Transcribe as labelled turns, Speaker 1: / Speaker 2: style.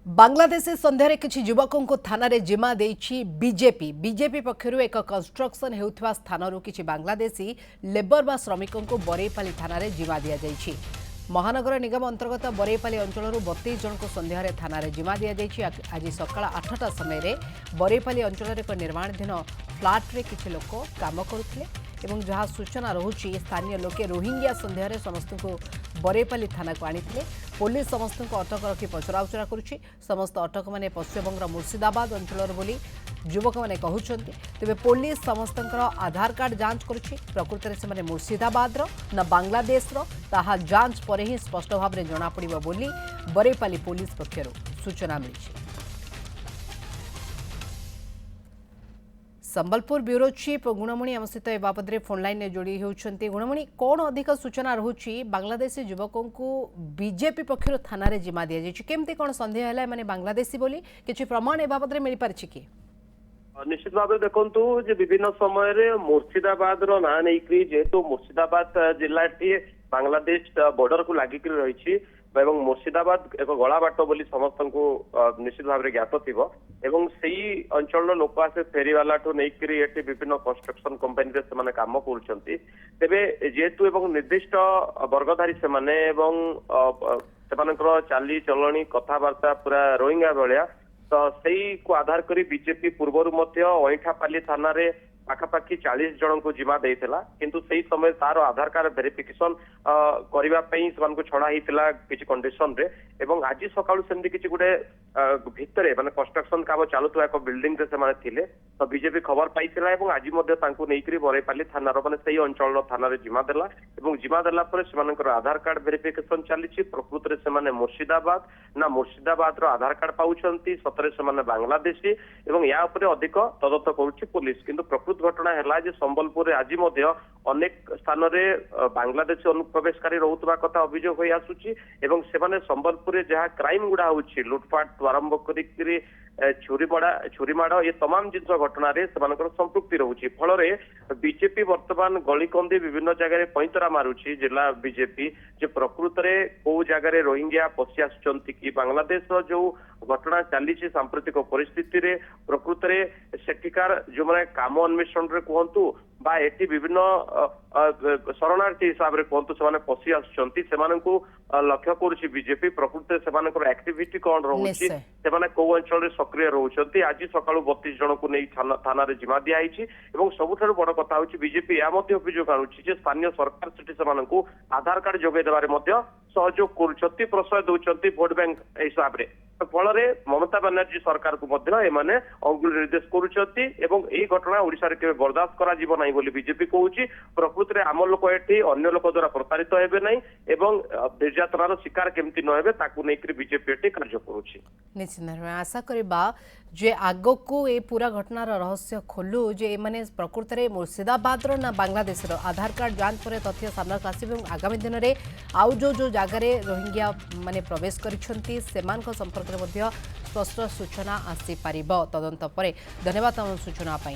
Speaker 1: बांग्लादेश सन्धार किसी युवकों को थाना रे जिमा देछि बीजेपी बीजेपी पक्षरु एक कंस्ट्रक्शन हेउथवा स्थानरु किछि बांग्लादेशी लेबर बा श्रमिकों को बरेपाली थाना रे जिमा दिया जाइछि। महानगर निगम अंतर्गत बरेपाली अंचल 32 जन को सन्धार थाना रे जिमा दिया जाइछि। आज सकाळ 8टा समय रे बरेपाली अंचल एक निर्माणाधीन फ्लाट रे किछि लोक काम करुथिले एवं जहाँ सूचना रहुछि स्थानीय लोके रोहिंग्या सन्देह समस्त को बरेपाली थाना को आनी पुलिस समस्त को अटक रखी पचराउचरा करुछि। समस्त अटक माने पश्चिमबंगर मुर्शिदाबाद अंचल बोली युवक मैंने कहते तेज पुलिस समस्त आधार कार्ड जांच करुछि। प्रकृत में से मुर्शिदाबाद ना बांग्लादेश ताहा जांच पर ही स्पष्ट भाव में जनापड़ बोली बरेपाली पुलिस पक्षर सूचना मिली। संबलपुर ब्यूरो चीफ गुणमणि आम सहित ए बाबद फोन लाइन में जोड़ी होती। गुणमणि कौन अधिक सूचना रहुछि बांग्लादेशी युवकों को बीजेपी पक्षर थाना रे जिमा दिया जाइछि केमती कौन संदेह है माने बांग्लादेशी बोली किछि प्रमाण ए बाबद मिल पारिछि कि?
Speaker 2: निश्चित भाव देखु जे विभिन्न समय मुर्शिदाबाद ना नहीं जेहेतु मुर्शिदाबाद जिलाटी बांग्लादेश बॉर्डर को लागिक रही मुर्शिदाबाद एक गला बाट बोली समस्त को निश्चित भाव में ज्ञात थी से अंचल लोक आसे फेरीवाला ठू नहीं विभिन्न कंस्ट्रक्शन कंपनी से काम करुँच तेरे जेहेतु निर्दिष्ट वर्गधारी से चाली चलनी कथबार्ता पूरा रोहिंग्या भाया तो से को आधार करी बीजेपी पूर्वर अईठापाली थाना रे पाखापाखि 40 जन को जिमा देइथिला किंतु सही समय तार आधार कार्ड वेरिफिकेशन करबा पई समान को छड़ा हितला किछि कंडीशन रे एवं आज सकाळु सेमति किछि गुडे भितरे माने कंस्ट्रक्शन काम चालुतो एक बिल्डिंग रे समान थिले तो बीजेपी खबर पाइथिला एवं आज मध्ये तांको नेइकरी बरेपाली थाना रो माने सही अंचल थाना रे जिमा देला एवं जिमा देला पर समानकर आधार कार्ड वेरिफिकेशन चलीछि। प्रकृत रे समान मुर्शिदाबाद रो आधार कार्ड पाउछंती सतरे समान बांग्लादेशी एवं या ऊपर अधिक तदंत करूछि पुलिस किंतु प्रकृत घटना है संबलपुर आज अनेक स्थान में बांग्लादेशी अनुप्रवेशकारी रोकवा कथा अभियोग हो आसुची एवं से संबलपुर जहाँ क्राइम गुड़ा हो लुटपाट आरंभ कर छुरीमाड़ ये तमाम जिन घटना संपृक्ति रोचे फल बीजेपी वर्तमान गलिकंदी विभिन्न जगह पैंतरा मारुची जिला बीजेपी जे प्रकृत में कौ जगह रोहिंग्या पशि आसुचंती कि बांग्लादेश जो घटना चली सांप्रतिक परिस्थिति रे प्रकृत में सेठिकार जो मैंने काम अन्वेषण रे कहतु बा एटी विभिन्न शरणार्थी हिसाब से कहतु से पशि आसुचंती से लक्ष्य करुछि बीजेपी प्रकृत से एक्टिविटी कौन रोचे से कौ अंचल सक्रिय रोचंती आज सकाळु 32 जन को नहीं थाना रे जिमा दिया सबुठारु बड़ कथा होछि बीजेपी या मध्ये अभियोग आनुछि जे स्थानीय सरकार सेठी से आधार कार्ड जोगे देबारे मध्ये सहयोग करुछंती प्रश्रय दउछंती वोट बैंक हिसाब रे फल ममता बनर्जी सरकार को अंगुल निर्देश करुछंती एवं एई घटना ओडिशा रे केबे बर्दाश्त करा जीव नाही बोली बीजेपी कहूछि। प्रकृत रे आम लोक एठी अन्य लोक द्वारा प्रतारित हेबे नाही एवं निर्यातनार शिकार केमती न हेबे ताकू नेकरी बीजेपी एठी कार्य करुछि।
Speaker 1: निश्चित भाव आशा करबा जे आगो को ए पूरा घटनार रहस्य खोलू जे माने प्रकृत में मुर्शिदाबाद ना बांग्लादेश आधार कार्ड जांच पर तथ्य सामना आसब आगामी दिन में आउ जो जगार रोहिंग्या माने प्रवेश करिसेंती सेमान संपर्क में स्पष्ट सूचना आसी पारिबो तदंत पर। धन्यवाद सूचना पाई।